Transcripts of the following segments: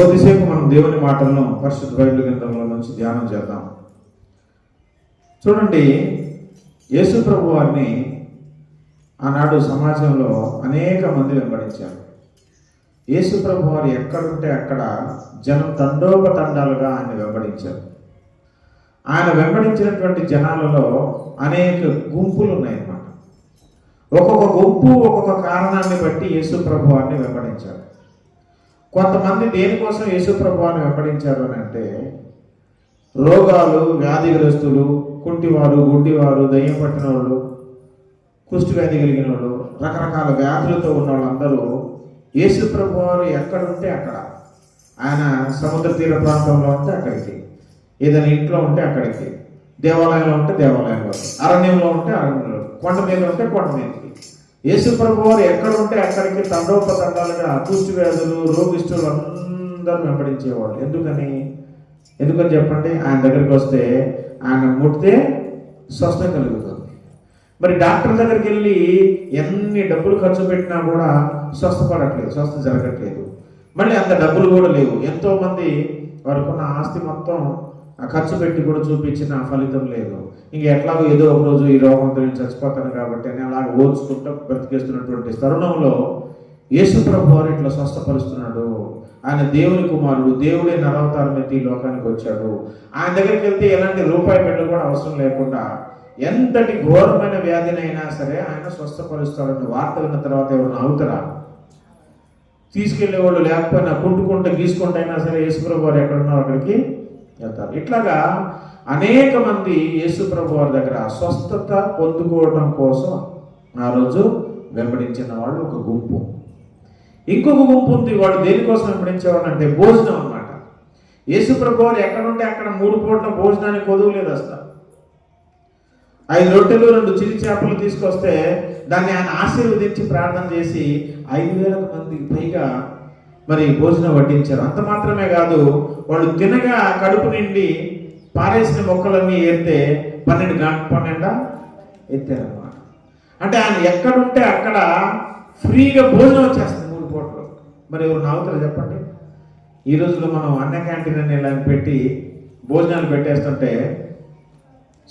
కొద్దిసేపు మనం దేవుని మాటలను పరిశుద్ధ బైబిల్ గ్రంథంలో నుంచి ధ్యానం చేద్దాం. చూడండి, యేసు ప్రభు వారిని ఆనాడు సమాజంలో అనేక మంది వెంబడించారు. యేసు ప్రభు వారు ఎక్కడుంటే అక్కడ జనం తండోపతండాలుగా ఆయన వెంబడించారు. ఆయన వెంబడించినటువంటి జనాలలో అనేక గుంపులు ఉన్నాయన్నమాట. ఒక్కొక్క గుంపు ఒక్కొక్క కారణాన్ని బట్టి యేసు ప్రభు వారిని వెంబడించారు. కొంతమంది దేనికోసం యేసు ప్రభు వారిని వెంబడించారు అని అంటే, రోగాలు, వ్యాధిగ్రస్తులు, కుంటివారు, గుడ్డివారు, దయ్యం పట్టిన వాళ్ళు, కుష్టి వ్యాధి కలిగిన వాళ్ళు, రకరకాల వ్యాధులతో ఉన్న వాళ్ళందరూ యేసు ప్రభు వారు ఎక్కడుంటే అక్కడ, ఆయన సముద్ర తీర ప్రాంతంలో ఉంటే అక్కడికి, ఏదైనా ఇంట్లో ఉంటే అక్కడికి, దేవాలయంలో ఉంటే దేవాలయంలో, అరణ్యంలో ఉంటే అరణ్యంలో, కొండ మీద ఉంటే కొండ మీదకి, యేసు ప్రభు వారు ఎక్కడ ఉంటే అక్కడికి తండోపతండాలుగా కుష్టి వ్యాధులు, రోగిష్ఠులు అందరూ వెంబడించేవాళ్ళు. ఎందుకని చెప్పండి? ఆయన దగ్గరికి వస్తే, ఆయన ముట్టితే స్వస్థ కలుగుతుంది. మరి డాక్టర్ దగ్గరికి వెళ్ళి ఎన్ని డబ్బులు ఖర్చు పెట్టినా కూడా స్వస్థపడట్లేదు, స్వస్థ జరగట్లేదు. మళ్ళీ అంత డబ్బులు కూడా లేవు. ఎంతోమంది వారికున్న ఆస్తి మొత్తం ఖర్చు పెట్టి కూడా చూపించిన ఫలితం లేదు. ఇంక ఎట్లాగో ఏదో ఒక రోజు ఈ రోగంతో నేను చచ్చిపోతాను కాబట్టి అని అలాగ ఓర్చుకుంటూ బ్రతికేస్తున్నటువంటి తరుణంలో యేసు ప్రభు వారు ఇట్లా స్వస్థపరుస్తున్నాడు. ఆయన దేవుని కుమారుడు, దేవుడే నరవతారం ఎత్తి ఈ లోకానికి వచ్చాడు. ఆయన దగ్గరికి వెళ్తే ఎలాంటి రూపాయి బిడ్డ కూడా అవసరం లేకుండా ఎంతటి ఘోరమైన వ్యాధినైనా సరే ఆయన స్వస్థపరుస్తాడని వార్త విన్న తర్వాత ఎవరైనా అవుతారా? తీసుకెళ్లేవాళ్ళు లేకపోయినా కుంటుకుంటూ గీసుకుంటూ అయినా సరే యేసు ప్రభు వారు ఎక్కడున్నారో అక్కడికి వెళ్తారు. ఇట్లాగా అనేక మంది యేసు ప్రభు వారి దగ్గర స్వస్థత పొందుకోవడం కోసం ఆ రోజు వెంబడించిన వాళ్ళు ఒక గుంపు. ఇంకొక గుంపు ఉంది, వాడు దేనికోసం వెంబడించేవాడు అంటే భోజనం అన్నమాట. యేసు ప్రభు వారు ఎక్కడుంటే అక్కడ 3 పూట్ల భోజనానికి కొదువులేదు అసలు. 5 రొట్టెలు 2 చిలి చేపలు తీసుకొస్తే దాన్ని ఆయన ఆశీర్వదించి ప్రార్థన చేసి 5,000 మందికి పైగా మరి భోజనం వడ్డించారు. అంత మాత్రమే కాదు, వాళ్ళు తినగా కడుపు నిండి పారేసిన మొక్కలన్నీ ఏరితే 12 ఎత్తారన్నమాట. అంటే ఆయన ఎక్కడుంటే అక్కడ ఫ్రీగా భోజనం వచ్చేస్తుంది 3 పూటలు. మరి ఎవరు నవ్వుతారు చెప్పండి? ఈ రోజుల్లో మనం అన్న క్యాంటీన్ అని ఇలా పెట్టి భోజనాలు పెట్టేస్తుంటే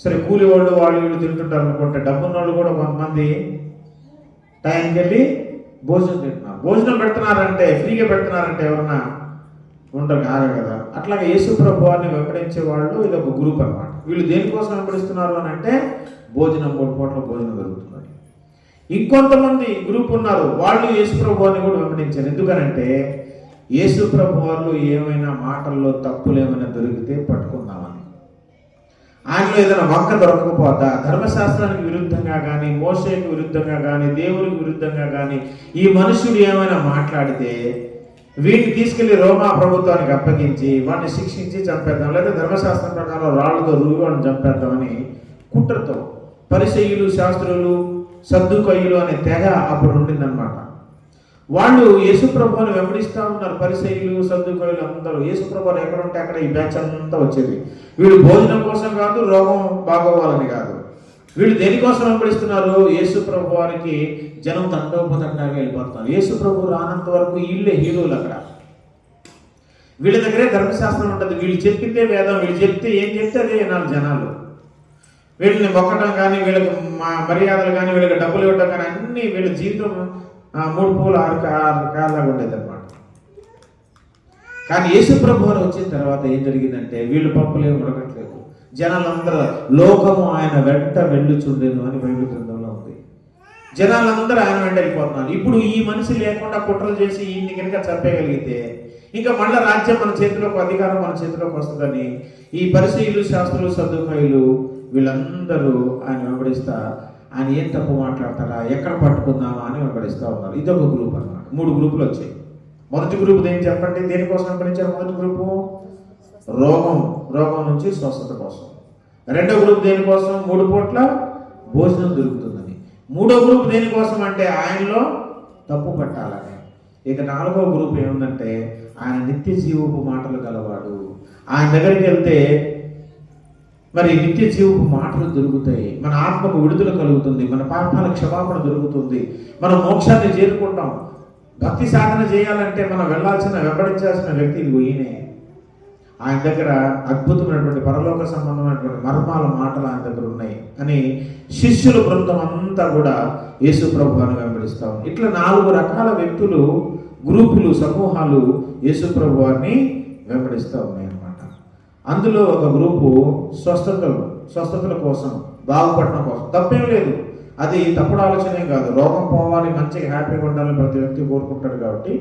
సరే కూలి వాళ్ళు వీళ్ళు తింటుంటారు అనుకుంటే, డబ్బున్న వాళ్ళు కూడా కొంతమంది టైంకి వెళ్ళి భోజనం తింటున్నారు. భోజనం పెడుతున్నారంటే, ఫ్రీగా పెడుతున్నారంటే ఎవరన్నా ఉండరు కాదు కదా. అట్లాగే యేసు ప్రభు వారిని వెంబడించే వాళ్ళు ఇది ఒక గ్రూప్ అన్నమాట. వీళ్ళు దేనికోసం వెంబడిస్తున్నారు అని అంటే భోజనం, 3 పూట్ల భోజనం దొరుకుతుంది. ఇంకొంతమంది గ్రూప్ ఉన్నారు, వాళ్ళు యేసు ప్రభు వారిని కూడా వెంబడించారు. ఎందుకనంటే యేసు ప్రభు వాళ్ళు ఏమైనా మాటల్లో తప్పులు ఏమైనా దొరికితే పట్టుకుందామని. ఆయనలో ఏదైనా వంక దొరకకపోతా, ధర్మశాస్త్రానికి విరుద్ధంగా కానీ, మోషేకి విరుద్ధంగా కానీ, దేవునికి విరుద్ధంగా కానీ ఈ మనుషుడు ఏమైనా మాట్లాడితే వీటిని తీసుకెళ్లి రోమా ప్రభుత్వానికి అప్పగించి వాడిని శిక్షించి చంపేద్దాం, లేదా ధర్మశాస్త్రం ప్రకారం రాళ్లతో రువ్వాడిని చంపేద్దామని కుట్రతో పరిసయ్యులు, శాస్త్రులు, సద్దుకయ్యులు అనే తెగ అప్పుడు ఉండిందనమాట. వాళ్ళు యేసు ప్రభువుని వెంబడిస్తూ ఉన్నారు. పరిసయ్యులు, సద్దుకయ్యులు అందరూ యేసు ప్రభువు ఎక్కడ ఉంటే అక్కడ ఈ బ్యాచ్ అంతా వచ్చేది. వీళ్ళు భోజనం కోసం కాదు, రోగం బాగోవాలని కాదు. వీళ్ళు దేనికోసం వెంబడిస్తున్నారు? యేసు ప్రభు వారికి జనం తండోపతండాగా వెళ్ళిపోతున్నారు. యేసు ప్రభు రానంత వరకు వీళ్ళే హీరోలు అక్కడ. వీళ్ళ దగ్గరే ధర్మశాస్త్రం ఉంటుంది, వీళ్ళు చెప్పిందే వేదం, వీళ్ళు చెప్తే ఏం చెప్తే అదే వినాలి జనాలు. వీళ్ళని మొక్కడం కానీ, వీళ్ళకి మర్యాదలు కానీ, వీళ్ళకి డబ్బులు ఇవ్వడం కానీ అన్నీ వీళ్ళ జీవితం 3 పూలు 6 కాళ్ళగా ఉండేది అనమాట. కానీ యేసు ప్రభు వారు వచ్చిన తర్వాత ఏం జరిగిందంటే వీళ్ళు పప్పులేం ఉడకట్లేదు. జనాలందరూ లోకము ఆయన వెంట వెళ్ళుచుండేను అని బైబిల్ గ్రంథంలో ఉంది. జనాలందరూ ఆయన వెంట వెళ్ళిపోతున్నారు. ఇప్పుడు ఈ మనిషి లేకుండా కుట్రలు చేసి ఈయన్ని కనుక చంపేయగలిగితే ఇంకా మళ్ళీ రాజ్యం మన చేతిలోకి, అధికారం మన చేతిలోకి వస్తుందని ఈ పరిసయ్యులు, శాస్త్రులు, సద్దుకయ్యులు వీళ్ళందరూ ఆయన వెంబడిస్తా, ఆయన ఏం తప్పు మాట్లాడతారా, ఎక్కడ పట్టుకుందామా అని వెంబడిస్తూ ఉన్నారు. ఇదొక గ్రూప్ అన్నమాట. 3 గ్రూపులు వచ్చాయి. మొదటి గ్రూప్ ఏం చెప్పండి? దేనికోసం వెంబడించారు? మొదటి గ్రూపు రోగం నుంచి స్వస్థత కోసం. రెండో గ్రూప్ దేనికోసం? 3 పూట్ల భోజనం దొరుకుతుందని. 3వ గ్రూప్ దేనికోసం అంటే ఆయనలో తప్పు పట్టాలని. ఇక 4వ గ్రూప్ ఏముందంటే ఆయన నిత్య జీవపు మాటలు గలవాడు. ఆయన దగ్గరికి వెళ్తే మరి నిత్య జీవపు మాటలు దొరుకుతాయి, మన ఆత్మకు విడుదల కలుగుతుంది, మన పాపాల క్షమాపణ దొరుకుతుంది, మనం మోక్షాన్ని చేరుకుంటాం. భక్తి సాధన చేయాలంటే మనం వెంబడించాల్సిన వ్యక్తి ఇది ఈయనే. ఆయన దగ్గర అద్భుతమైనటువంటి పరలోక సంబంధమైనటువంటి మర్మాల మాటలు ఆయన దగ్గర ఉన్నాయి అని శిష్యుల బృందం అంతా కూడా యేసు ప్రభువుని వెంబడిస్తూ ఉంది. ఇట్లా 4 రకాల వ్యక్తులు, గ్రూపులు, సమూహాలు యేసు ప్రభువుని వెంబడిస్తూ ఉన్నాయి అన్నమాట. అందులో ఒక గ్రూపు స్వస్థతల కోసం, బాగుపడటం కోసం. తప్పేం లేదు, అది తప్పుడు ఆలోచనే కాదు. రోగం పోవాలి, మంచిగా హ్యాపీగా ఉండాలని ప్రతి వ్యక్తి కోరుకుంటాడు కాబట్టి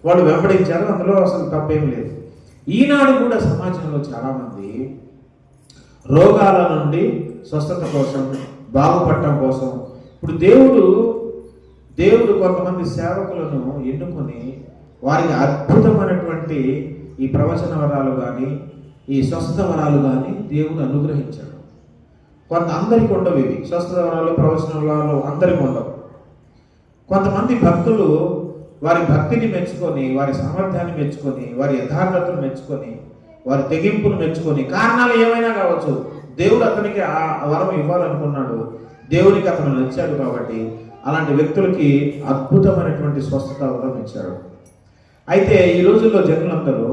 వాళ్ళు వెంబడించారు. అందులో అసలు తప్పేం లేదు. ఈనాడు కూడా సమాజంలో చాలామంది రోగాల నుండి స్వస్థత కోసం, బాగుపడటం కోసం, ఇప్పుడు దేవుడు కొంతమంది సేవకులను ఎన్నుకొని వారికి అద్భుతమైనటువంటి ఈ ప్రవచన వరాలు కానీ, ఈ స్వస్థత వరాలు కానీ దేవుడు అనుగ్రహించాడు. అందరికి ఉండవు ఇవి. స్వస్థత వరాలు, ప్రవచన వరాలు అందరికి ఉండవు. కొంతమంది భక్తులు వారి భక్తిని మెచ్చుకొని, వారి సామర్థ్యాన్ని మెచ్చుకొని, వారి యథార్థతను మెచ్చుకొని, వారి తెగింపును మెచ్చుకొని, కారణాలు ఏమైనా కావచ్చు, దేవుడు అతనికి ఆ వరం ఇవ్వాలనుకున్నాడు, దేవునికి అతను నచ్చాడు కాబట్టి అలాంటి వ్యక్తులకి అద్భుతమైనటువంటి స్వస్థత వరం ఇచ్చాడు. అయితే ఈ రోజుల్లో జనులందరూ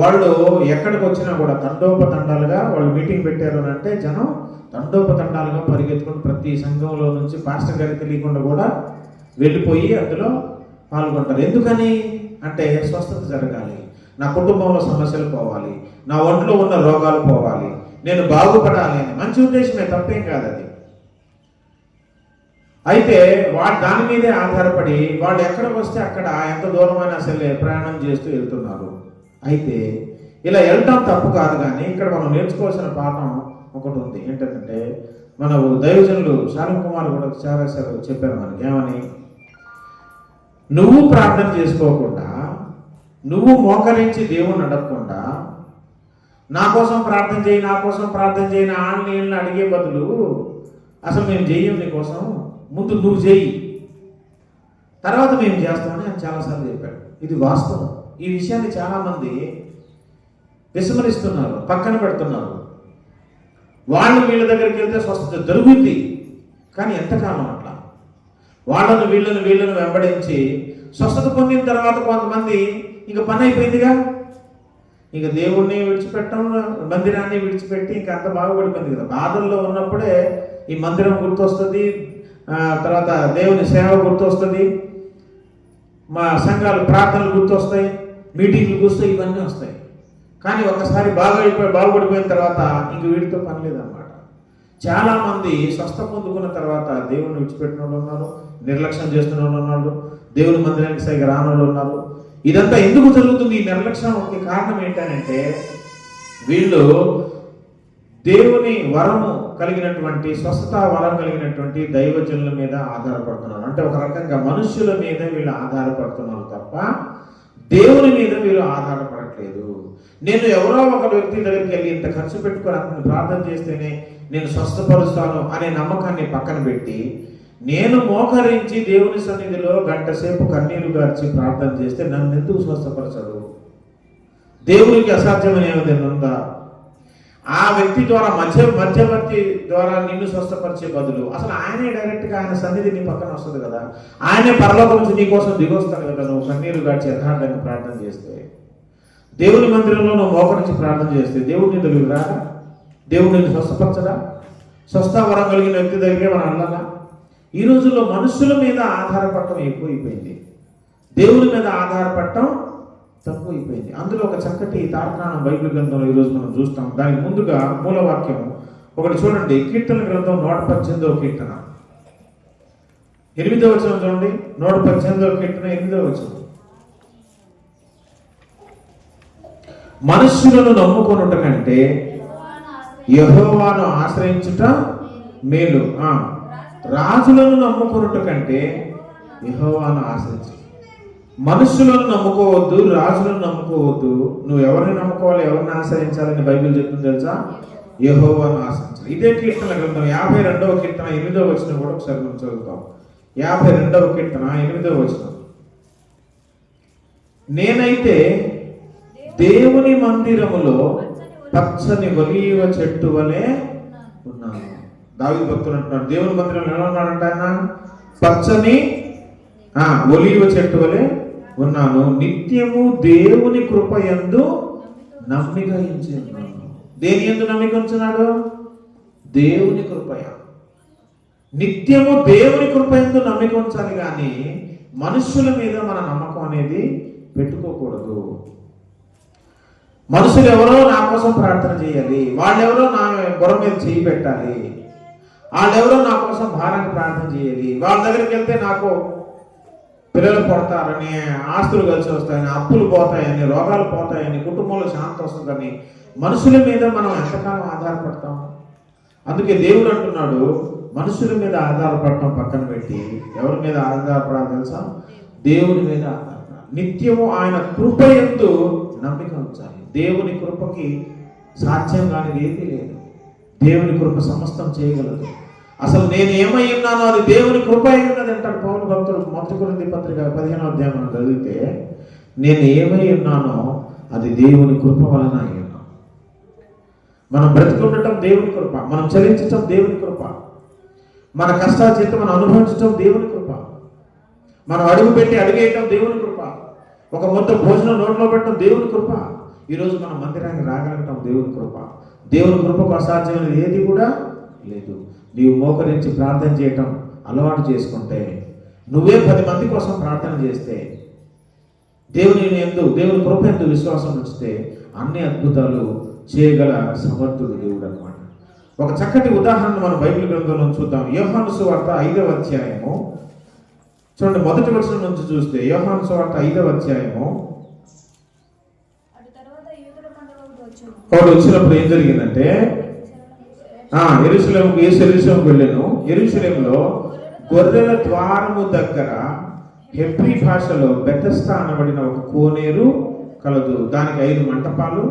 వాళ్ళు ఎక్కడికి వచ్చినా కూడా తండోపతండాలుగా వాళ్ళు మీటింగ్ పెట్టారు అని అంటే జనం తండోపతండాలుగా పరిగెత్తుకుని ప్రతి సంఘంలో నుంచి పాస్టర్ గారికి తెలియకుండా కూడా వెళ్ళిపోయి అందులో పాల్గొంటారు. ఎందుకని అంటే స్వస్థత జరగాలి, నా కుటుంబంలో సమస్యలు పోవాలి, నా ఒంట్లో ఉన్న రోగాలు పోవాలి, నేను బాగుపడాలి అని మంచి ఉద్దేశమే, తప్పేం కాదు అది. అయితే దాని మీదే ఆధారపడి వాళ్ళు ఎక్కడికి వస్తే అక్కడ ఎంత దూరమైనా సరే ప్రయాణం చేస్తూ వెళ్తున్నారు. అయితే ఇలా వెళ్ళటం తప్పు కాదు, కానీ ఇక్కడ మనం నేర్చుకోవాల్సిన పాఠం ఒకటి ఉంది. ఏంటంటే మన దైవజనులు శాలం కుమార్ కూడా చాలా చెప్పారు మనకి. ఏమని? నువ్వు ప్రార్థన చేసుకోకుండా, నువ్వు మోకరించి దేవుణ్ణి అడగకుండా, నా కోసం ప్రార్థన చేయి, నా కోసం ప్రార్థన చేయి, నా నీళ్ళని అడిగే బదులు అసలు మేము చెయ్యం, నీ కోసం ముందు నువ్వు చెయ్యి, తర్వాత మేము చేస్తామని ఆయన చాలాసార్లు చెప్పాడు. ఇది వాస్తవం. ఈ విషయాన్ని చాలామంది విస్మరిస్తున్నారు, పక్కన పెడుతున్నారు. వాళ్ళు వీళ్ళ దగ్గరికి వెళ్తే స్వస్థత జరుగుద్ది, కానీ ఎంతకాలం అట్లా వీళ్ళను వెంబడించి స్వస్థత పొందిన తర్వాత కొంతమంది ఇక పని అయిపోయిందిగా, ఇక దేవుణ్ణి విడిచిపెట్టడం, మందిరాన్ని విడిచిపెట్టి ఇంక అంత బాగుపడిపోయింది కదా. బాధల్లో ఉన్నప్పుడే ఈ మందిరం గుర్తొస్తుంది, తర్వాత దేవుని సేవ గుర్తొస్తుంది, మా సంఘాలు ప్రార్థనలు గుర్తొస్తాయి, మీటింగ్లు గుర్తొస్తాయి, ఇవన్నీ వస్తాయి. కానీ ఒకసారి బాగుపడిపోయిన తర్వాత ఇంక వీటితో పని లేదన్నమాట. చాలామంది స్వస్థ పొందుకున్న తర్వాత దేవుని విడిచిపెట్టిన వాళ్ళు ఉన్నారు, నిర్లక్ష్యం చేస్తున్న వాళ్ళు ఉన్నారు, దేవుని మందిరానికి సరిగా రాని వాళ్ళు ఉన్నారు. ఇదంతా ఎందుకు జరుగుతుంది? ఈ నిర్లక్ష్యానికి కారణం ఏంటంటే వీళ్ళు దేవుని వరము కలిగినటువంటి, స్వస్థత వరం కలిగినటువంటి దైవజనుల మీద ఆధారపడుతున్నారు. అంటే ఒక రకంగా మనుష్యుల మీద వీళ్ళు ఆధారపడుతున్నారు తప్ప దేవుని మీద వీళ్ళు ఆధారపడట్లేదు. నేను ఎవరో ఒక వ్యక్తి దగ్గరికి వెళ్ళి ఇంత ఖర్చు పెట్టుకొని అతను ప్రార్థన చేస్తేనే నేను స్వస్థపరుస్తాను అనే నమ్మకాన్ని పక్కన పెట్టి, నేను మోకరించి దేవుని సన్నిధిలో గంట సేపు కన్నీరు గార్చి ప్రార్థన చేస్తే నన్ను ఎందుకు స్వస్థపరచడు? దేవునికి అసాధ్యమైన ఏమైనా ఉందా? ఆ వ్యక్తి ద్వారా మధ్యవర్తి ద్వారా నిన్ను స్వస్థపరిచే బదులు అసలు ఆయనే డైరెక్ట్గా ఆయన సన్నిధి నీ పక్కన వస్తుంది కదా, ఆయనే పరలోకం నుంచి నీ కోసం దిగొస్తాడు కదా. నువ్వు కన్నీరు గార్చి యథార్థంగా ప్రార్థన చేస్తే, దేవుని మందిరంలో నువ్వు మోకరించి ప్రార్థన చేస్తే దేవుడు నీ దగ్గరికి రాడా? దేవుడు నిన్ను స్వస్థపరచడా? స్వస్థ వరం కలిగిన వ్యక్తి దగ్గరే మనం అన్నారా? ఈ రోజుల్లో మనుషుల మీద ఆధారపడటం ఎక్కువైపోయింది, దేవుని మీద ఆధారపడటం తక్కువ అయిపోయింది. అందులో ఒక చక్కటి తార్కాణం బైబిల్ గ్రంథంలో ఈరోజు మనం చూస్తాం. దానికి ముందుగా మూలవాక్యం ఒకటి చూడండి. కీర్తన గ్రంథం 118వ కీర్తన 8వ వచనం చూడండి. 118వ కీర్తన 8వ వచనం. మనుష్యులను నమ్ముకొనుట కంటే యెహోవాను ఆశ్రయించుట మేలు. రాజులను నమ్ముకొనుట కంటే యెహోవాను ఆశ్రయించు. మనుషులను నమ్ముకోవద్దు, రాజులను నమ్ముకోవద్దు. నువ్వు ఎవరిని నమ్ముకోవాలి, ఎవరిని ఆశ్రయించాలని బైబిల్ చెప్తుంది తెలుసా? యెహోవాను ఆశ్రయించాలి. ఇదే కీర్తన గ్రంథం 52వ కీర్తన 8వ వచనం కూడా ఒకసారి మనం చదువుతాం. 52వ కీర్తన 8వ వచనం. నేనైతే దేవుని మందిరములో పచ్చని ఒలీవ చెట్టు వలె ఉన్నాను. దావీదు భక్తుడు అంటున్నాడు, దేవుని మందిరంలో ఎలా ఉన్నాడంట ఆయన? పచ్చని ఒలీవ చెట్టు వలె ఉన్నాను, నిత్యము దేవుని కృపయందు నమ్మిక ఉంచి ఉన్నాను. దేని యందు నమ్మిక ఉంచున్నాడు? దేవుని కృపయ. నిత్యము దేవుని కృపయందు నమ్మిక ఉంచాలి కానీ మనుషుల మీద మన నమ్మకం అనేది పెట్టుకోకూడదు. మనుషులు ఎవరో నా కోసం ప్రార్థన చేయాలి, వాళ్ళెవరో నా బుర్ర మీద చేయి పెట్టాలి, వాళ్ళెవరో నా కోసం భారాన్ని ప్రార్థన చేయాలి, వాళ్ళ దగ్గరికి వెళ్తే నాకు పిల్లలు పడతారని, ఆస్తులు కలిసి వస్తాయని, అప్పులు పోతాయని, రోగాలు పోతాయని, కుటుంబంలో శాంతి వస్తుందని మనుషుల మీద మనం ఎంతకాలం ఆధారపడతాం? అందుకే దేవుడు అంటున్నాడు, మనుషుల మీద ఆధారపడటం పక్కన పెట్టి ఎవరి మీద ఆధారపడాలి తెలుసా? దేవుని మీద ఆధారపడాలి. నిత్యము ఆయన కృపయందు నమ్మిక ఉంచాలి. దేవుని కృపకి సాధ్యం కానిది ఏదీ లేదు. దేవుని కృప సమస్తం చేయగలదు. అసలు నేను ఏమై ఉన్నానో అది దేవుని కృప అయి ఉన్నది అంటాడు పౌలు భక్తుడు. 1 కొరింథీ పత్రిక 15వ అధ్యాయం చదివితే, నేను ఏమై ఉన్నానో అది దేవుని కృప వలన అయి ఉన్నాను. మనం బ్రతికుండటం దేవుని కృప, మనం చలించటం దేవుని కృప, మన కష్టార్జితం మనం అనుభవించటం దేవుని కృప, మనం అడుగు పెట్టి అడిగేయటం దేవుని కృప, ఒక ముద్ద భోజనం నోట్లో పెట్టడం దేవుని కృప, ఈరోజు మన మందిరానికి రాగలగటం దేవుని కృప. దేవుని కృపకు అసాధ్యమైనది ఏది కూడా లేదు. నీవు మోకరించి ప్రార్థన చేయటం అలవాటు చేసుకుంటే, నువ్వే 10 మంది కోసం ప్రార్థన చేస్తే, దేవుని కృప ఎందు విశ్వాసం ఉంచితే అన్ని అద్భుతాలు చేయగల సమర్థుడు దేవుడు అన్నమాట. ఒక చక్కటి ఉదాహరణ మనం బైబిల్ గ్రంథంలో చూద్దాం. యోహాను సువార్త 5వ అధ్యాయము చూడండి, 1వ వచనం నుంచి చూస్తే యోహాను సువార్త 5వ అధ్యాయము. వాడు వచ్చినప్పుడు ఏం జరిగిందంటే, యెరూషలేముకు వెళ్ళాను. యెరూషలేములో గొర్రెల ద్వారము దగ్గర హెబ్రీ భాషలో బెతెస్దా అనబడిన ఒక కోనేరు కలదు. దానికి 5 మంటపాలు.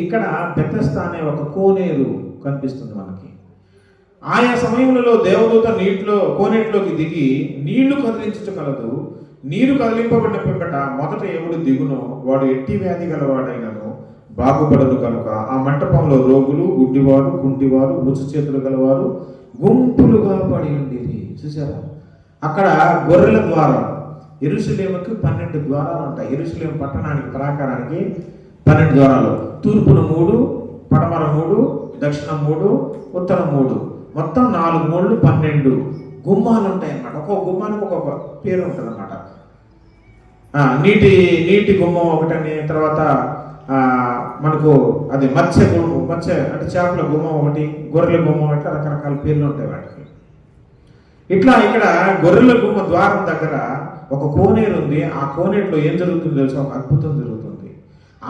ఇక్కడ బెతెస్దా అనే ఒక కోనేరు కనిపిస్తుంది మనకి. ఆయా సమయంలో దేవదూత కోనేటిలోకి దిగి నీళ్లు కదిలించుట కలదు. నీరు కదిలింపబడిన పిమ్మట మొదట ఎవడు దిగునో వాడు ఎట్టి వ్యాధి గలవాడైనను బాగుపడదు కనుక ఆ మంటపంలో రోగులు, గుడ్డివారు, కుంటివారు, ఉచ్చు చేతులు గలవారు గుంపులుగా పడి ఉండేది. చూసారా? అక్కడ గొర్రెల ద్వారం. యెరూషలేముకి 12 ద్వారాలు ఉంటాయి. యెరూషలేము పట్టణానికి ప్రాకారానికి 12 ద్వారాలు. తూర్పున 3, పడమర 3, దక్షిణం 3, ఉత్తరం 3, మొత్తం 4 మూళ్ళు 12 గుమ్మాలు ఉంటాయి అన్నమాట. ఒక్కొక్క గుమ్మానికి ఒక్కొక్క పేరు ఉంటుంది అన్నమాట. నీటి గుమ్మం ఒకటని, తర్వాత మనకు అది మత్స్య అంటే చేపల గుమ్మం ఒకటి, గొర్రెల గుమ్మం, ఇట్లా రకరకాల పేర్లు ఉంటాయి వాటికి. ఇట్లా ఇక్కడ గొర్రెల గుమ్మ ద్వారం దగ్గర ఒక కోనేరు ఉంది. ఆ కోనేరులో ఏం జరుగుతుందో తెలుసా? ఒక అద్భుతం జరుగుతుంది.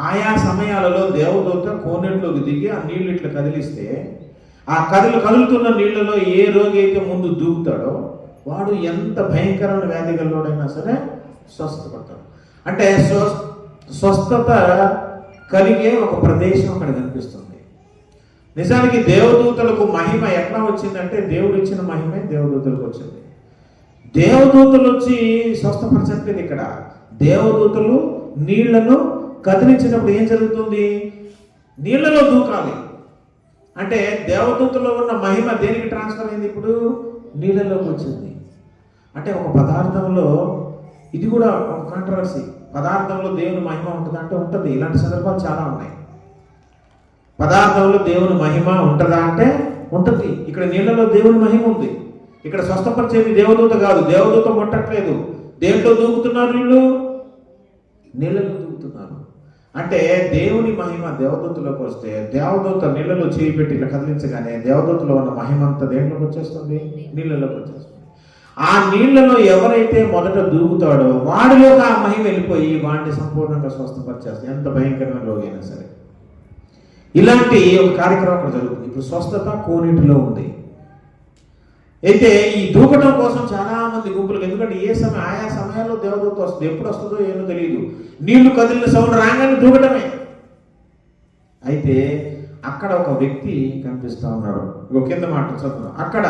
ఆయా సమయాలలో దేవదూత కోనేరులోకి దిగి ఆ నీళ్లు ఇట్లా కదిలిస్తే, ఆ కదులుతున్న నీళ్లలో ఏ రోగి అయితే ముందు దూకుతాడో వాడు ఎంత భయంకరమైన వ్యాధి గలవాడైనా సరే స్వస్థపడతాడు. అంటే స్వస్థత కలిగే ఒక ప్రదేశం అక్కడ కనిపిస్తుంది. నిజానికి దేవదూతలకు మహిమ ఎట్లా వచ్చిందంటే, దేవుడు ఇచ్చిన మహిమే దేవదూతలకు వచ్చింది. దేవదూతలు వచ్చి స్వస్థపరచట్లేదు. ఇక్కడ దేవదూతలు నీళ్లను కదిలించినప్పుడు ఏం జరుగుతుంది? నీళ్లలో దూకాలి. అంటే దేవదూతలో ఉన్న మహిమ దేనికి ట్రాన్స్ఫర్ అయింది? ఇప్పుడు నీళ్ళలోకి వచ్చింది. అంటే ఒక పదార్థంలో, ఇది కూడా ఒక కాంట్రవర్సీ, పదార్థంలో దేవుని మహిమ ఉంటుందా అంటే ఉంటుంది. ఇలాంటి సందర్భాలు చాలా ఉన్నాయి. పదార్థంలో దేవుని మహిమ ఉంటుందా అంటే ఉంటుంది. ఇక్కడ నీళ్ళలో దేవుని మహిమ ఉంది. ఇక్కడ స్వస్థపరిచేది దేవదూత కాదు. దేవదూత ముట్టట్లేదు. దేంట్లో దూకుతున్నారు వీళ్ళు? నీళ్ళలో దూకుతున్నారు. అంటే దేవుని మహిమ దేవదూతలోకి వస్తే, దేవదూత నీళ్ళలో చేయి పెట్టి ఇట్లా కదిలించగానే దేవదూతలో ఉన్న మహిమ అంతా దేంట్లోకి వచ్చేస్తుంది? నీళ్ళలోకి వచ్చేస్తుంది. ఆ నీళ్లలో ఎవరైతే మొదట దూకుతాడో వాడిలోకి ఆ మహిమ వెళ్ళిపోయి వాడిని సంపూర్ణంగా స్వస్థపరిచేస్తుంది, ఎంత భయంకరమైన రోగి అయినా సరే. ఇలాంటి ఒక కార్యక్రమం అక్కడ జరుగుతుంది. ఇప్పుడు స్వస్థత కోనేటిలో ఉంది. అయితే ఈ దూకటం కోసం చాలా మంది గుంపులకు, ఎందుకంటే ఆయా సమయాల్లో దేవదూత వస్తుంది. ఎప్పుడు వస్తుందో ఏమో తెలియదు. నీళ్లు కదిలిన సౌండ్ రాగానే దూకటమే. అయితే అక్కడ ఒక వ్యక్తి కనిపిస్తా ఉన్నాడు. కింద మాట చదువు. అక్కడ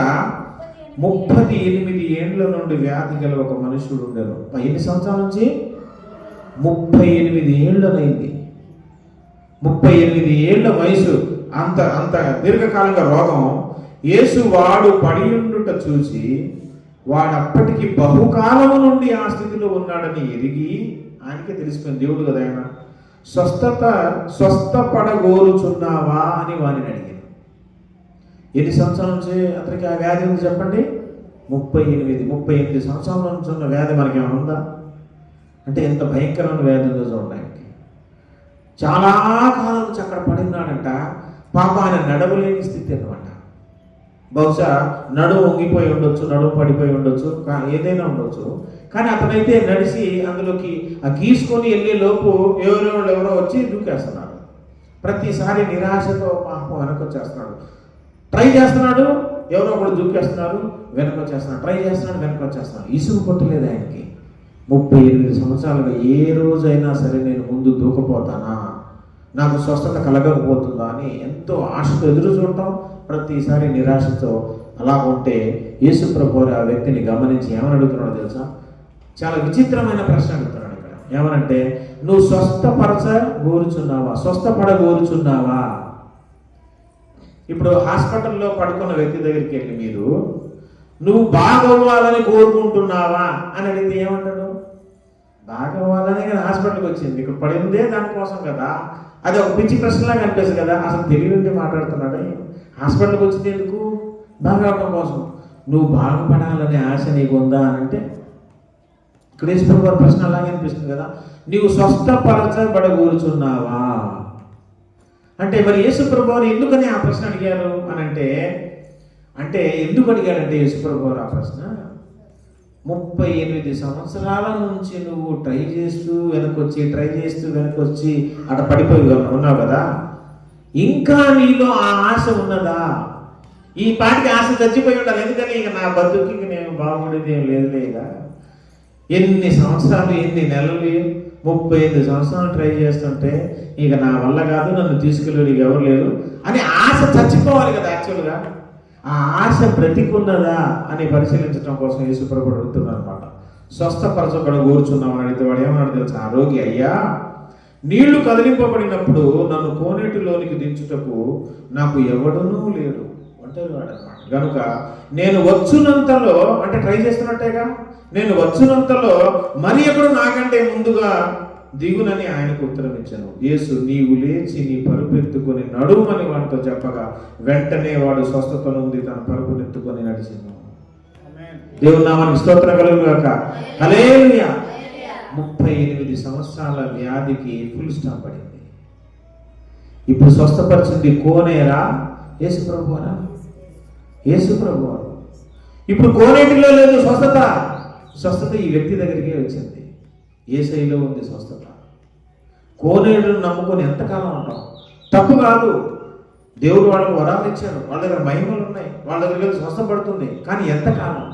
38 ఏండ్ల నుండి వ్యాధి గల ఒక మనుషుడు ఉండేను. ఎన్ని సంవత్సరాల నుంచి? 38 ఏళ్ళనైంది. 38 ఏళ్ల వయసు. అంత దీర్ఘకాలంగా రోగం. యేసు వాడు పడియుండుట చూసి వాడప్పటికి బహుకాలము నుండి ఆ స్థితిలో ఉన్నాడని ఎరిగి ఆయనకే తెలిసిపోయింది, దేవుడు కదా ఆయన. స్వస్థపడగోరుచున్నావా అని వాడిని అడిగాను. ఎన్ని సంవత్సరాల నుంచి అతనికి ఆ వ్యాధి ఉంది చెప్పండి? 38 సంవత్సరాల నుంచి ఉన్న వ్యాధి మనకి ఏమైనా ఉందా? అంటే ఎంత భయంకరమైన వ్యాధి ఉందో చూడండి ఆయనకి. చాలా కాలం నుంచి అక్కడ పడినాడంట. పాప ఆయన నడవలేని స్థితి అనమాట. బహుశా నడుము వంగిపోయి ఉండొచ్చు, నడుము పడిపోయి ఉండొచ్చు, ఏదైనా ఉండొచ్చు. కానీ అతనైతే నడిచి అందులోకి ఆ గీసుకొని వెళ్ళే లోపు ఎవరో వచ్చి దూకేస్తున్నాడు. ప్రతిసారి నిరాశతో పాపం వెనకొచ్చేస్తున్నాడు. ట్రై చేస్తున్నాడు, ఎవరో ఒకడు దూకేస్తున్నారు, వెనకొచ్చేస్తున్నాడు. ట్రై చేస్తున్నాడు, వెనకొచ్చేస్తున్నాడు. ఇసుగు కొట్టలేదు ఆయనకి. 38 సంవత్సరాలుగా ఏ రోజైనా సరే నేను ముందు దూకపోతానా, నాకు స్వస్థత కలగకపోతుందా అని ఎంతో ఆశతో ఎదురు చూడటం, ప్రతిసారి నిరాశతో అలా ఉంటే యేసు ప్రభువు ఆ వ్యక్తిని గమనించి ఏమని అడుగుతున్నాడో తెలుసా? చాలా విచిత్రమైన ప్రశ్న అడుగుతున్నాడు ఇక్కడ. ఏమనంటే, నువ్వు స్వస్థపడగోరుచున్నావా? ఇప్పుడు హాస్పిటల్లో పడుకున్న వ్యక్తి దగ్గరికి వెళ్ళి మీరు నువ్వు బాగవ్వాలని కోరుకుంటున్నావా అని అడిగితే ఏమంటాడు? బాగవ్వాలనే కదా హాస్పిటల్కి వచ్చింది, ఇక్కడ పడిందే దానికోసం కదా. అది ఒక పిచ్చి ప్రశ్నలాగా అనిపిస్తుంది కదా. అసలు తెలివి మాట్లాడుతున్నాడు. హాస్పిటల్కి వచ్చింది ఎందుకు? బాగా అవడం కోసం. నువ్వు బాగుపడాలనే ఆశ నీకు ఉందా అని అంటే ఇక్కడ యేసుప్రభువు ప్రశ్న అలాగే అనిపిస్తుంది కదా. నీవు స్వస్థపరచబడగోరుచున్నావా అంటే మరి యేసుప్రభువు ఎందుకని ఆ ప్రశ్న అడిగారు అని అంటే ఎందుకు అడిగాడంటే యేసుప్రభువు ఆ ప్రశ్న 38 సంవత్సరాల నుంచి నువ్వు ట్రై చేస్తూ వెనకొచ్చి అట పడిపోయి ఉన్నావు కదా. ఇంకా నీలో ఆ ఆశ ఉన్నదా? ఈ పాటికి ఆశ చచ్చిపోయి ఉండాలి. ఎందుకని ఇక నా బతుకి నేను బాగుండేది ఏం లేదులేగా. ఎన్ని సంవత్సరాలు, ఎన్ని నెలలు, 35 సంవత్సరాలు ట్రై చేస్తుంటే ఇక నా వల్ల కాదు, నన్ను తీసుకెళ్ళి ఎవరు లేరు అని ఆశ చచ్చిపోవాలి కదా. యాక్చువల్గా ఆ ఆశ బ్రతికున్నదా అని పరిశీలించడం కోసం యేసుప్రభువు అడుగుతున్నారు అనమాట. స్వస్థపరచబడగోరుచున్నామని అడిగితే వాడు ఏమన్నాడు తెలుసా? ఆరోగ్య అయ్యా, నీళ్లు కదిలింపబడినప్పుడు నన్ను కోనేటిలోనికి దించుటకు నాకు ఎవడనూ లేడు అంటారు వాడు అనమాట. కనుక నేను వచ్చునంతలో, అంటే ట్రై చేస్తున్నట్టేగా, నేను వచ్చునంతలో మరి ఎప్పుడు నాకంటే ముందుగా దిగునని ఆయనకు ఉత్తరం ఇచ్చాను. యేసు నీవు లేచి నీ పరుపెత్తుకొని నడుమని వాడితో చెప్పగా వెంటనే వాడు స్వస్థత నుండి తన పరుపునెత్తుకొని నడిచాను. దేవుని నామానికి స్తోత్రం కలుగుగాక. హల్లెలూయా. 38 సంవత్సరాల వ్యాధికి ఫుల్ స్టాప్ పడింది. ఇప్పుడు స్వస్థపరిచింది కోనేరా? యేసుప్రభువా? యేసుప్రభువు. ఇప్పుడు కోనేటిలో లేదు స్వస్థత ఈ వ్యక్తి దగ్గరికి వచ్చింది. యేసయ్యలో ఉంది స్వస్థత. కోనేరును నమ్ముకొని ఎంతకాలం ఉంటాం? తప్పు కాదు. దేవుడు వాళ్ళకు వరాలు ఇచ్చాడు, వాళ్ళ దగ్గర మహిమలు ఉన్నాయి, వాళ్ళ దగ్గర స్వస్థపడుతుంది. కానీ ఎంతకాలం?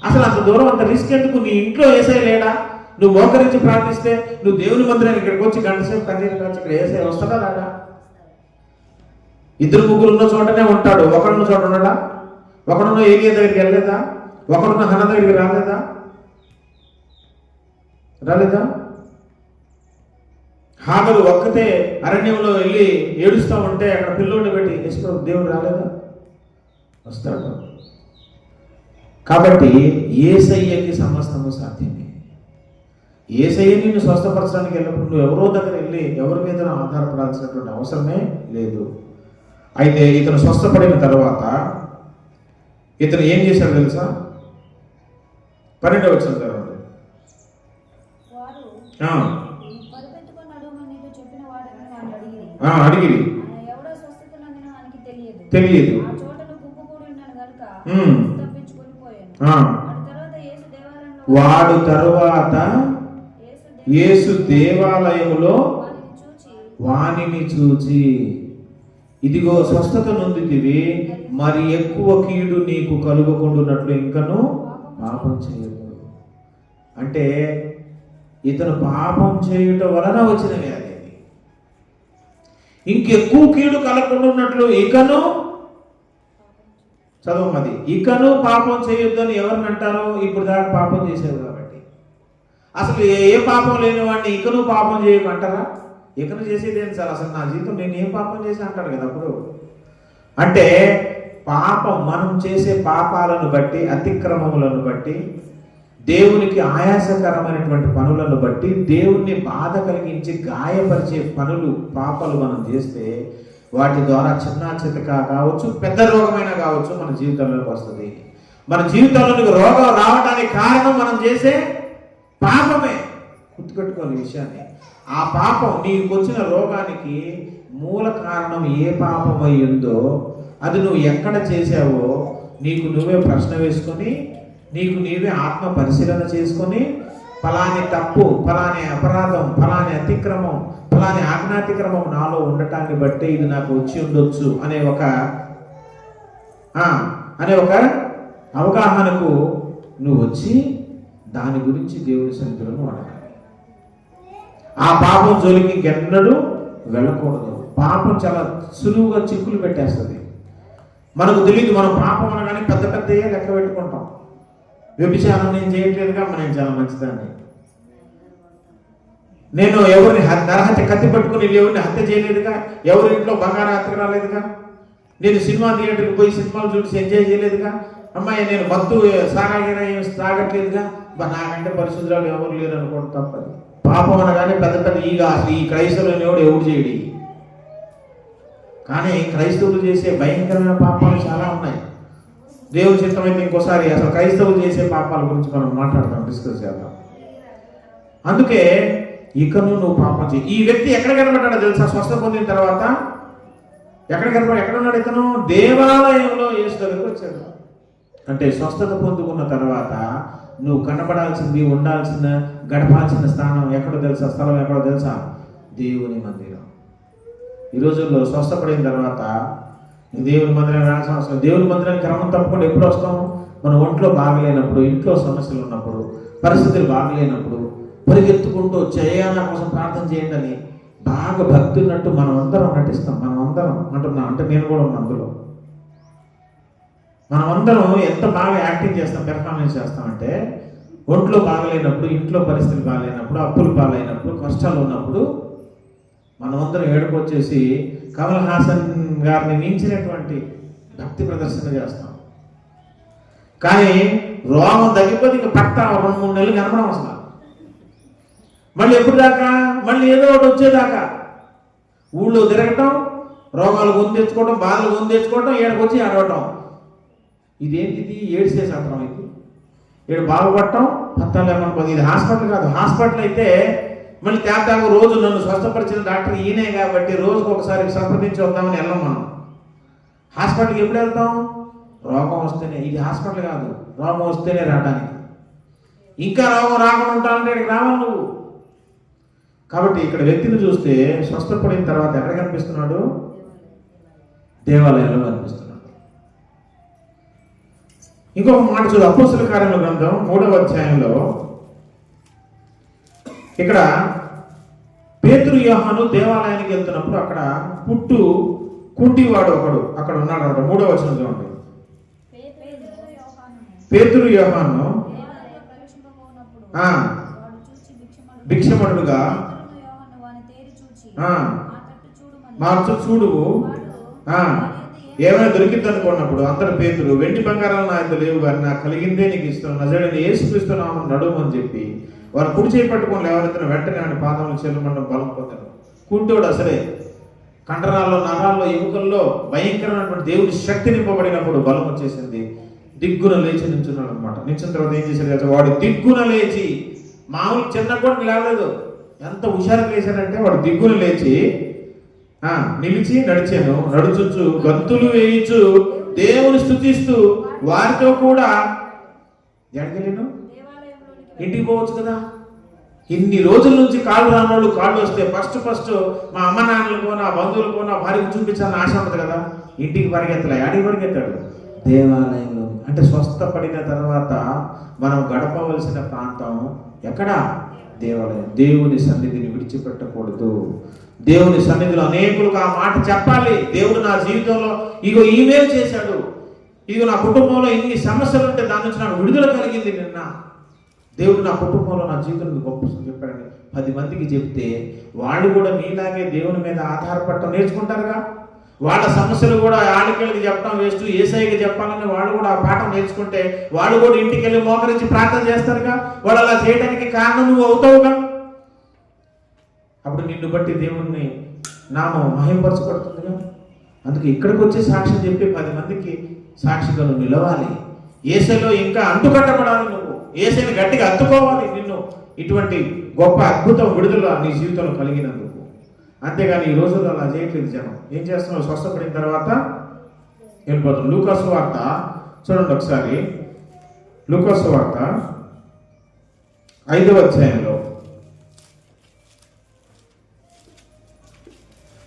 అసలు అంత దూరం, అంత రిస్క్ ఎందుకు? నీ ఇంట్లో యేసయ్య లేడా? నువ్వు మోకరించి ప్రార్థిస్తే, నువ్వు దేవుని మందిరానికి ఇక్కడికి వచ్చి గంటసేపు కన్నీరు కాచి ఇక్కడ యేసయ్య వస్తాడా రాడా? 2-3 ఉన్న చోటనే ఉంటాడు, ఒకడున్న చోట ఉండడా? ఒకడున్న ఏలియా దగ్గరికి వెళ్ళలేదా? ఒకడున్న హన్న దగ్గరికి రాలేదా? హాగరు ఒక్కతే అరణ్యంలో వెళ్ళి ఏడుస్తూ ఉంటే అక్కడ పిల్లోడిని పెట్టి యేసుప్రభు దేవుడు రాలేదా? వస్తాడు. కాబట్టి యేసయ్యకి సమస్తము సాధ్యమే. యేసయ్య నిన్ను స్వస్థపరచడానికి వెళ్ళినప్పుడు నువ్వు ఎవరో దగ్గర వెళ్ళి ఎవరి మీద ఆధారపడాల్సినటువంటి అవసరమే లేదు. అయితే ఇతను స్వస్థపడిన తర్వాత ఇతను ఏం చేశాడు తెలుసా? 12వ వచనం చదవండి. అడిగిరి తెలియదు. వాడు తరువాత యేసు దేవాలయములో వానిని చూచి, ఇదిగో స్వస్థత నొందితివి, మరి ఎక్కువ కీడు నీకు కలుగకుండునట్లు ఇంకను పాపం చేయదు. అంటే ఇతను పాపం చేయుట వలన వచ్చిన వ్యాధి. ఇంకెక్కువ కీడు కలగకుండా ఉన్నట్లు ఇకను చదవమది, ఇకను పాపం చేయొద్దని ఎవరిని అంటారు? ఇప్పుడు దాకా పాపం చేసేది కాబట్టి. అసలు ఏ పాపం లేని వాడిని ఇకను పాపం చేయమంటారా? ఇకను చేసేది ఏంటి సార్? అసలు నా జీవితం నేను ఏం పాపం చేసి అంటాడు కదా అప్పుడు. అంటే పాపం, మనం చేసే పాపాలను బట్టి, అతిక్రమములను బట్టి దేవునికి ఆయాసకరమైనటువంటి పనులను బట్టి దేవుణ్ణి బాధ కలిగించి గాయపరిచే పనులు పాపాలు మనం చేస్తే వాటి ద్వారా చిన్న చితక కావచ్చు, పెద్ద రోగమైనా కావచ్చు మన జీవితంలోకి వస్తుంది. మన జీవితంలోనికి రోగం రావడానికి కారణం మనం చేసే పాపమే. గుర్తుపెట్టుకోవాలి ఈ విషయాన్ని. ఆ పాపం నీకు వచ్చిన రోగానికి మూల కారణం ఏ పాపం అయ్యిందో అది నువ్వు ఎక్కడ చేసావో నీకు నువ్వే ప్రశ్న వేసుకొని నీకు నీవే ఆత్మ పరిశీలన చేసుకొని ఫలాని తప్పు, ఫలాని అపరాధం, ఫలాని అతిక్రమం, ఫలాని ఆజ్ఞాతిక్రమం నాలో ఉండటాన్ని బట్టి ఇది నాకు వచ్చి ఉండొచ్చు అనే ఒక అవగాహనకు నువ్వు వచ్చి దాని గురించి దేవుని సన్నిధిలో అడగాలి. ఆ పాపం జోలికి ఇంకెన్నడూ వెళ్ళకూడదు. పాపం చాలా సులువుగా చిక్కులు పెట్టేస్తుంది. మనకు తెలియదు, మనం పాపం అనగానే పెద్ద పెద్దయే లెక్క పెట్టుకుంటాం. వ్యభిచారం నేను చేయట్లేదుగా, నేను చాలా మంచిదాన్ని, నేను ఎవరిని నరహత్య కత్తి పట్టుకుని ఎవరిని హత్య చేయలేదుగా, ఎవరి ఇంట్లో బంగారం హత్య రాలేదుగా, నేను సినిమా థియేటర్కి పోయి సినిమాలు చూసి ఎంజాయ్ చేయలేదుగా, అమ్మాయి నేను మత్తు సారాగిరా ఏమి తాగట్లేదుగా, నాకంటే పరిశుద్ధురాలు ఎవరు లేరు అనుకోవడం తప్పదు. పాపం అనగానే పెద్ద పెద్ద ఈ క్రైస్తవులను ఎవడు చేయడి. కానీ క్రైస్తవులు చేసే భయంకరమైన పాపాలు చాలా ఉన్నాయి. దేవుని చిత్తమైతే ఇంకోసారి అసలు క్రైస్తవులు చేసే పాపాల గురించి మనం మాట్లాడతాం, డిస్కస్ చేద్దాం. అందుకే ఇకను నువ్వు పాపం చేయి. ఈ వ్యక్తి ఎక్కడ కనబడ్డాడో తెలుసా? స్వస్థ పొందిన తర్వాత ఎక్కడ ఉన్నాడు ఇతను? దేవాలయంలో యేసు దగ్గరికి వచ్చాడు. అంటే స్వస్థత పొందుకున్న తర్వాత నువ్వు కనబడాల్సింది, ఉండాల్సిన, గడపాల్సిన స్థానం ఎక్కడో తెలుసా? స్థలం ఎక్కడో తెలుసా? దేవుని మందిరం. ఈ రోజుల్లో స్వస్థపడిన తర్వాత దేవుని మందిరం రావాల్సిన అవసరం. దేవుని మందిరానికి క్రమం తప్పకుండా ఎప్పుడు వస్తాము? మన ఒంట్లో బాగలేనప్పుడు, ఇంట్లో సమస్యలు ఉన్నప్పుడు, పరిస్థితులు బాగలేనప్పుడు పరిగెత్తుకుంటూ చేయాల కోసం ప్రార్థన చేయండి అని బాగా భక్తి ఉన్నట్టు మనం అందరం నటిస్తాం. మనం అందరం అంటున్నాం, అంటే నేను కూడా ఉన్న అందులో. మనం అందరం ఎంత బాగా యాక్టింగ్ చేస్తాం, పెర్ఫార్మెన్స్ చేస్తామంటే ఒంట్లో బాగలేనప్పుడు, ఇంట్లో పరిస్థితులు బాగలేనప్పుడు, అప్పులు పాలైనప్పుడు, కష్టాలు ఉన్నప్పుడు మనమందరం ఏడుపు వచ్చేసి కమల్ హాసన్ గారిని మించినటువంటి భక్తి ప్రదర్శన చేస్తాం. కానీ రోగం తగ్గిపోతే ఇంకా పట్ట 2-3 నెలలు కనపడం అసలు. మళ్ళీ ఎప్పుడు దాకా? మళ్ళీ ఏదో ఒకటి వచ్చేదాకా ఊళ్ళో తిరగటం, రోగాలు కొని తెచ్చుకోవడం, బాధలు కొని తెచ్చుకోవటం, ఏడకు వచ్చి ఆడవటం. ఇదేంటిది? ఏడ్సే సంతరం అయితే ఏడు బాగుపడటం, పత్తాలు ఏమనుకోదు. ఇది హాస్పిటల్ కాదు. హాస్పిటల్ అయితే మళ్ళీ తేతాకు రోజు నన్ను స్వస్థపరిచిన డాక్టర్ ఈయనే కాబట్టి రోజుకు ఒకసారి సంప్రదించి వద్దామని వెళ్ళాం మనం. హాస్పిటల్కి ఎప్పుడు వెళ్తాం? రోగం వస్తేనే. ఇది హాస్పిటల్ కాదు, రోగం వస్తేనే రావడానికి. ఇంకా రోగం రాకుండా ఉంటానంటే ఇక్కడికి రావాలి నువ్వు. కాబట్టి ఇక్కడ వ్యక్తిని చూస్తే స్వస్థపడిన తర్వాత ఎక్కడ కనిపిస్తున్నాడు? దేవాలయంలో కనిపిస్తున్నాడు. ఇంకొక మాట చూడు, అపోస్తల కార్యముల గ్రంథం 3వ అధ్యాయంలో ఇక్కడ పేతురు యోహాను దేవాలయానికి వెళ్తున్నప్పుడు అక్కడ కుంటివాడు ఒకడు అక్కడ ఉన్నాడు అన్నమాట. 3వ వచనం చూడండి. పేతురు యోహాను భిక్షమడుగా మార్చు చూడువు ఏమైనా దొరికింది అనుకున్నప్పుడు అందరు పేతురు, వెండి బంగారాలు నా యొక్క లేవు కానీ నాకు కలిగిందే నీకు ఇస్తున్నాను, నజరేయుడైన యేసుక్రీస్తునామమున నడువమని చెప్పి వారు కుడి చేయి పట్టుకొని లేవనెత్తిన వెంటనే ఆయన పాదములు చెల్లుమండం బలం పొందారు. కుంటోడు అసలే కండరాల్లో, నరాల్లో, ఎముకల్లో భయంకరమైనటువంటి దేవుడి శక్తి నింపబడినప్పుడు బలం వచ్చేసింది. దిగ్గున లేచి నిల్చున్నాడు అనమాట. నిల్చిన తర్వాత ఏం చేశాడు కదా? వాడు దిగ్గున లేచి, మామూలు చిన్న కూడా లేవలేదు, ఎంత హుషారుగా లేచాడంటే వాడు దిగ్గున లేచి నిలిచి నడిచాను, నడుచుచు గంతులు వేయించు దేవుని స్తుతిస్తూ వారితో కూడా ఎడగలేను. ఇంటికి పోవచ్చు కదా. ఇన్ని రోజుల నుంచి కాళ్ళు రానోళ్ళు కాళ్ళు వస్తే ఫస్ట్ మా అమ్మ నాన్నలకో, నా బంధువులకో, నా భార్యకు చూపించాలని ఆశ ఉంటుంది కదా. ఇంటికి పరిగెత్తలే, ఆడికి పరిగెత్తాడు దేవాలయంలో. అంటే స్వస్థపడిన తర్వాత మనం గడపవలసిన ప్రాంతం ఎక్కడా? దేవాలయం. దేవుని సన్నిధిని విడిచిపెట్టకూడదు. దేవుని సన్నిధిలో అనేకులకు ఆ మాట చెప్పాలి. దేవుడు నా జీవితంలో ఇగో ఈమెయిల్ చేశాడు, ఇగో నా కుటుంబంలో ఇన్ని సమస్యలు ఉంటే దాని నుంచి నాకు విడుదల కలిగింది నిన్న. దేవుడు నా కుటుంబంలో, నా జీవితంలో గొప్ప చెప్పాడని 10 మందికి చెప్తే వాళ్ళు కూడా నీలాగే దేవుని మీద ఆధారపడటం నేర్చుకుంటారుగా. వాళ్ళ సమస్యలు కూడా ఆడికెళ్ళకి చెప్పడం వేస్ట్, ఏసైకి చెప్పాలని వాళ్ళు కూడా ఆ పాఠం నేర్చుకుంటే వాళ్ళు కూడా ఇంటికి వెళ్ళి మోకరించి ప్రార్థన చేస్తారుగా. వాళ్ళు అలా చేయడానికి కారణం నువ్వు అవుతావుగా. అప్పుడు నిన్ను బట్టి దేవుణ్ణి నామం మహిమపరచబడుతుందిగా. అందుకే ఇక్కడికి వచ్చి సాక్ష్యం చెప్పి 10 మందికి సాక్షిగా నువ్వు నిలవాలి. ఏసైలో ఇంకా అంటుకట్టబడాలి. నువ్వు ఏసైని గట్టిగా అత్తుకోవాలి. నిన్ను ఇటువంటి గొప్ప అద్భుతం విడుదల నీ జీవితంలో కలిగినందుకు. అంతేగాని ఈ రోజుల్లో అలా చేయట్లేదు జనం. ఏం చేస్తున్నావు? స్వస్థపడిన తర్వాత వెళ్ళిపోతాం. లూకాసు వార్త చూడండి ఒకసారి. లూకాసు వార్త 5వ అధ్యాయంలో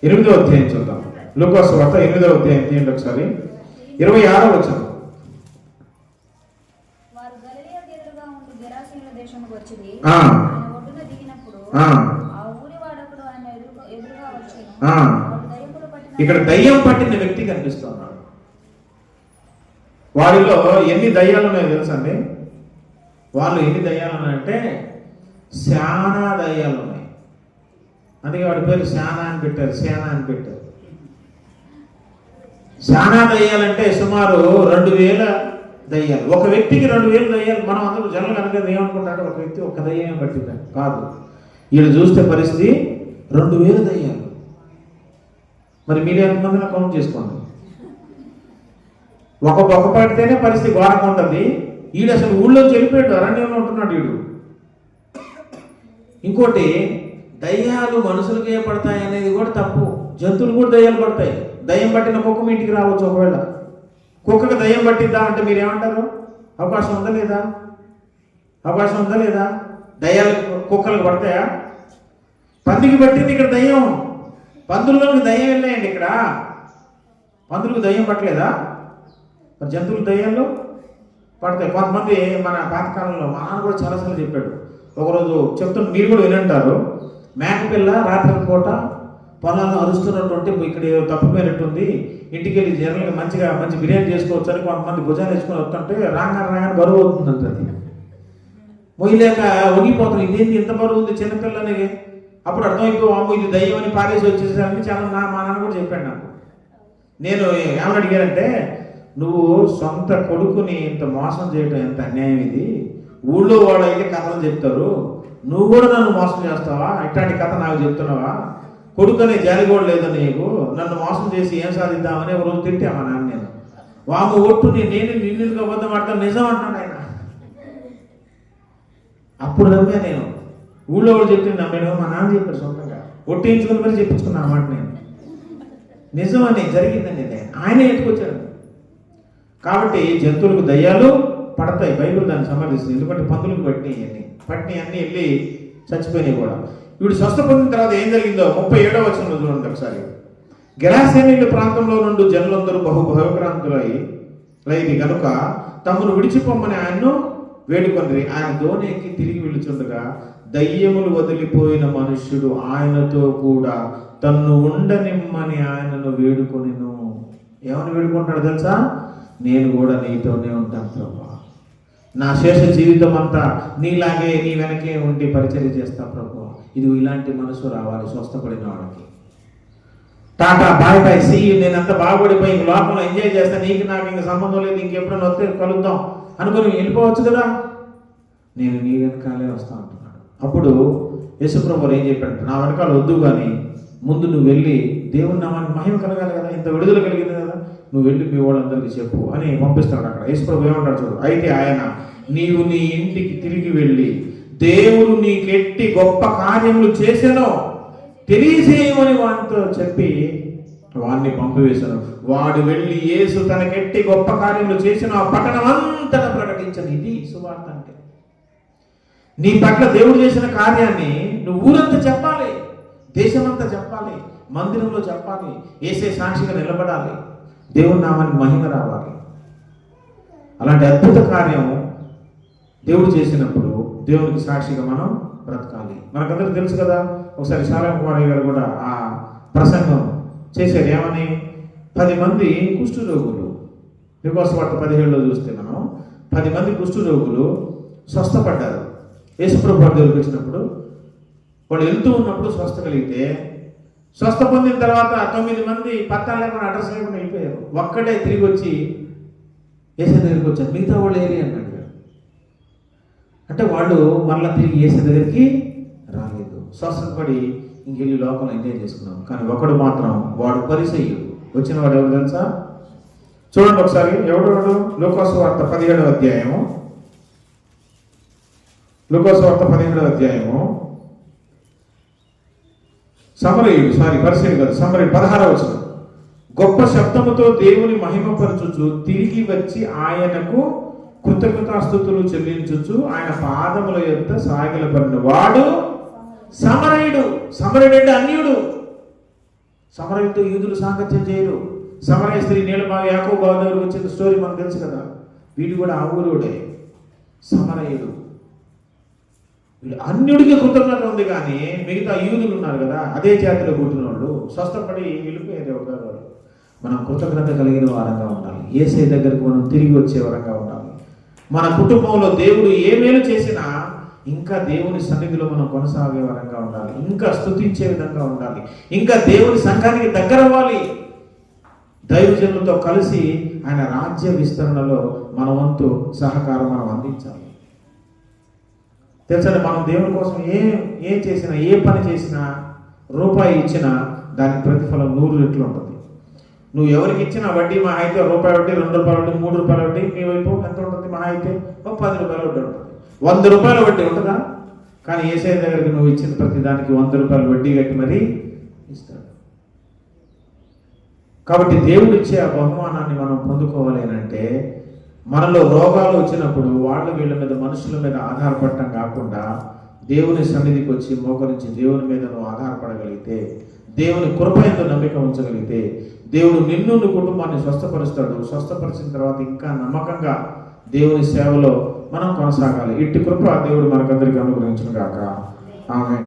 8వ అధ్యాయం చూద్దాం. లూకాసు వార్త 8వ అధ్యాయం తీయండి ఒకసారి. 26వ వచనం. ఇక్కడ దయ్యం పట్టిన వ్యక్తి కనిపిస్తున్నాడు. వారిలో ఎన్ని దయ్యాలు ఉన్నాయో తెలుసండి? వాళ్ళు ఎన్ని దయ్యాలు ఉన్నాయంటే శానా దయ్యాలు ఉన్నాయి. అందుకే వాడి పేరు శానా అని పెట్టారు. శానా అని పెట్టారు. శానా దయ్యాలంటే సుమారు 2000 దయ్యాలు. ఒక వ్యక్తికి 2000 దయ్యాలు. మనం అందరూ జనరల్ కనుక ఏమనుకుంటాడు, ఒక వ్యక్తి ఒక్క దయ్యం పట్టిందా? కాదు. వీళ్ళు చూస్తే పరిస్థితి 2000 దయ్యాలు. మరి మీరు ఎంతమందిని కౌంట్ చేసుకోండి. ఒక పడితేనే పరిస్థితి ఘోరంగా ఉంటుంది. వీడు అసలు ఊళ్ళోంచి వెళ్ళిపోయాడు, అరణ్యంలో ఉంటున్నాడు వీడు. ఇంకోటి, దయ్యాలు మనుషులకే పడతాయి అనేది కూడా తప్పు. జంతువులు కూడా దయ్యాలు పడతాయి. దయ్యం పట్టిన కుక్క మీ ఇంటికి రావచ్చు. ఒకవేళ కుక్కకు దయ్యం పట్టిద్దా అంటే మీరు ఏమంటారు? అవకాశం ఉందా లేదా? అవకాశం ఉందా లేదా? దయ్యాలు కుక్కలకు పడతాయా? పందికి పట్టింది ఇక్కడ దయ్యం. పందుల్లోకి దయ్యం వెళ్ళాయండి. ఇక్కడ పందులకు దయ్యం పట్టలేదా? మరి జంతువులు దయ్యాలు పడతాయి. కొంతమంది మన పాతకాలంలో మా నాన్న కూడా చాలాసార్లు చెప్పాడు. ఒకరోజు చెప్తున్న మీరు కూడా వినంటారు. మేకపిల్ల రాత్రి పూట పొలాల్లో అరుస్తున్నటువంటి ఇక్కడ తప్పిపోయినట్టుంది, ఇంటికి వెళ్ళి జనరల్గా మంచి బిర్యానీ చేసుకోవచ్చు అని కొంతమంది భుజాలు వేసుకొని వస్తుంటే రాగానే బరువు అవుతుందంట. అది మొయ్యలేక ఒగిపోతుంది. ఇదేంటి ఇంత బరువు ఉంది చిన్నపిల్లని. అప్పుడు అర్థమైపో అమ్మ ఇది దయ్యం అని పారేసి వచ్చేసరికి మా నాన్న కూడా చెప్పాడు నాకు. నేను ఏమని అడిగానంటే, నువ్వు సొంత కొడుకుని ఇంత మోసం చేయడం ఎంత అన్యాయం ఇది. ఊళ్ళో వాళ్ళు అయితే కథలు చెప్తారు, నువ్వు కూడా నన్ను మోసం చేస్తావా? ఇట్లాంటి కథ నాకు చెప్తున్నావా? కొడుకు అనే జాలి కూడా లేదా నీకు? నన్ను మోసం చేసి ఏం సాధిద్దామని ఒక రోజు తిట్టా మా నాన్న. నేను వాము ఒట్టు నేను నిన్నుగా అబద్ధం ఆడతాను నిజం అంటాను ఆయన. అప్పుడు నమ్మా నేను. ఊళ్ళో వాళ్ళు చెప్పింది నమ్మాను. మా నాన్న చెప్పాడు సొంతంగా ఒట్టించుకుని మరి చెప్పించుకున్నా అన్నమాట. నేను నిజం అని జరిగిందండి. ఆయన ఎట్టుకొచ్చాడు. కాబట్టి జంతువులకు దయ్యాలు పడతాయి. బైబిల్ దాన్ని సమర్థిస్తుంది. ఎందుకంటే పందులకు పట్టినవి అన్నీ వెళ్ళి చచ్చిపోయినాయి కూడా. వీడు స్వస్థ పొందిన తర్వాత ఏం జరిగిందో 37వ వచనంలో చూడండి ఒకసారి. గెరాసేనీయుల ప్రాంతంలో నుండి జనులందరూ భయభ్రాంతులైది కనుక తమను విడిచిపోమ్మని ఆయన్ను వేడుకొని ఆయన దోణి ఎక్కి తిరిగి వెళుచుండగా దయ్యములు వదిలిపోయిన మనుష్యుడు ఆయనతో కూడా తన్ను ఉండనిమ్మని ఆయనను వేడుకొనిను. ఏమని వేడుకుంటాడు తెలుసా? నేను కూడా నీతోనే ఉంటాను ప్రభా, నా శేష జీవితం అంతా నీలాగే నీ వెనకే ఉండి పరిచర్య చేస్తా ప్రభు. ఇది ఇలాంటి మనసు రావాలి స్వస్థపడిన వాళ్ళకి. Tata bye bye see you, నేను అంత బాగుపడిపోయి ఇంక లోపల ఎంజాయ్ చేస్తా, నీకు నాకు ఇంక సంబంధం లేదు, ఇంకెప్పుడైనా వస్తే కలుద్దాం అనుకుని వెళ్ళిపోవచ్చు కదా. నేను నీ వెనకాలే వస్తా అంటున్నాడు. అప్పుడు యేసుప్రభు ఏం చెప్పాడు? నా వెనకాల వద్దు కానీ ముందు నువ్వు వెళ్ళి దేవుని నామానికి మహిమ కలగాలి కదా, ఇంత విడుదల కలిగింది కదా, నువ్వు వెళ్ళి మీ వాళ్ళందరికీ చెప్పు అని పంపిస్తాడు. అక్కడ యేసుప్రభు ఏమంటాడు చూడు. అయితే ఆయన నీవు నీ ఇంటికి తిరిగి వెళ్ళి దేవుడు నీకెట్టి గొప్ప కార్యములు చేశానో తెలియజేయమని వాడితో చెప్పి వాడిని పంపివేశాను. వాడు వెళ్ళి యేసు తనకెట్టి గొప్ప కార్యములు చేసిన ఆ పట్టణం అంతా ప్రకటించను. ఇది సువార్త అంటే. నీ పట్ల దేవుడు చేసిన కార్యాన్ని నువ్వు ఊరంతా చెప్పాలి, దేశమంతా చెప్పాలి, మందిరంలో చెప్పాలి, యేసే సాక్షిగా నిలబడాలి, దేవుని నామానికి మహిమ రావాలి. అలాంటి అద్భుత కార్యం దేవుడు చేసినప్పుడు దేవునికి సాక్షిగా మనం బ్రతకాలి. మనకందరికీ తెలుసు కదా, ఒకసారి శాలం కుమార్ గారు కూడా ఆ ప్రసంగం చేశారు. ఏమని? 10 మంది కుష్ఠరోగులు, లూకాసు వార్త 17లో చూస్తే మనం 10 మంది కుష్ఠరోగులు స్వస్థపడ్డారు. యేసుప్రభు దగ్గరికి వచ్చినప్పుడు వాళ్ళు వెళ్తూ ఉన్నప్పుడు స్వస్థ కలిగితే స్వస్థ పొందిన తర్వాత 9 మంది పత్తాలు లేకుండా అడ్రస్ లేకుండా వెళ్ళిపోయారు. ఒక్కడే తిరిగి వచ్చి యేసయ్య దగ్గరికి వచ్చారు. మిగతా వాళ్ళు ఏరి అన్నాడు. అంటే వాళ్ళు మళ్ళీ తిరిగి యేసయ్య దగ్గరికి రాలేదు. స్వస్థత పడి ఇంకెళ్ళి లోకంలో ఎంజాయ్ చేసుకున్నాం. కానీ ఒకడు మాత్రం, వాడు పరిసయ్యుడు. వచ్చిన వాడు ఎవరు తెలుసా? చూడండి ఒకసారి. ఎవడు? లూకాసు వార్త 17వ అధ్యాయము. లూకాసు వార్త 17వ అధ్యాయము. పరిసయ్యుడు కాదు, సమరయుడు. 16వ వచనం. గొప్ప శబ్దముతో దేవుని మహిమపరచుచు తిరిగి వచ్చి ఆయనకు కృతజ్ఞతాస్తుతులు చెల్లించుచు ఆయన పాదముల యొద్ద సాగిలపడిన వాడు సమరయుడు. సమరయుడు అంటే అన్యుడు. సమరయుడితో యూదులు సాంగత్యం చేయరు. సమరయ స్త్రీ నీలబావి యాకోబు బావి దగ్గరకు వచ్చిన స్టోరీ మనకు తెలుసు కదా. వీడు కూడా ఆ ఊరుడే సమరయుడు. వీడు అన్యుడికి కృతజ్ఞత ఉంది, కానీ మిగతా యూదులు ఉన్నారు కదా, అదే జాతిలో పుట్టిన వాళ్ళు స్వస్థపడి వెళ్ళిపోయేది ఒకరు. మనం కృతజ్ఞత కలిగిన వారంగా ఉండాలి. యేసయ్య దగ్గరకు మనం తిరిగి వచ్చే వారంగా ఉండాలి. మన కుటుంబంలో దేవుడు ఏ మేలు చేసినా ఇంకా దేవుని సన్నిధిలో మనం కొనసాగే వరంగా ఉండాలి. ఇంకా స్తుతించే విధంగా ఉండాలి. ఇంకా దేవుని సంఘానికి దగ్గర అవ్వాలి. దైవజనులతో కలిసి ఆయన రాజ్య విస్తరణలో మన వంతు సహకారం మనం అందించాలి. తెలుసండి, మనం దేవుని కోసం ఏం చేసినా, ఏ పని చేసినా, రూపాయి ఇచ్చినా దానికి ప్రతిఫలం 100 రెట్లు ఉంటుంది. నువ్వు ఎవరికి ఇచ్చినా వడ్డీ మహా అయితే రూపాయి వడ్డీ, 2 రూపాయల వడ్డీ, 3 రూపాయల వడ్డీ, నీ వైపు ఎంత ఉంటుంది? మహా అయితే 10 రూపాయల వడ్డీ ఉంటుంది. 100 రూపాయల వడ్డీ ఉంటుందా? కానీ యేసయ్య దగ్గరికి నువ్వు ఇచ్చిన ప్రతి దానికి 100 రూపాయలు వడ్డీ కట్టి మరీ ఇస్తాడు. కాబట్టి దేవుడు ఇచ్చే ఆ బహుమానాన్ని మనం పొందుకోవాలి అంటే, మనలో రోగాలు వచ్చినప్పుడు వీళ్ళ మీద, మనుషుల మీద ఆధారపడటం కాకుండా దేవుని సన్నిధికి వచ్చి మోకరించి దేవుని మీద నువ్వు ఆధారపడగలిగితే, దేవుని కృప యందు నమ్మిక ఉంచగలిగితే, దేవుడు నిన్ను నీ కుటుంబాన్ని స్వస్థపరుస్తాడు. స్వస్థపరిచిన తర్వాత ఇంకా నమ్మకంగా దేవుని సేవలో మనం కొనసాగాలి. ఇట్టి కృప దేవుడు మనకందరికీ అనుగ్రహించును గాక. ఆమేన్.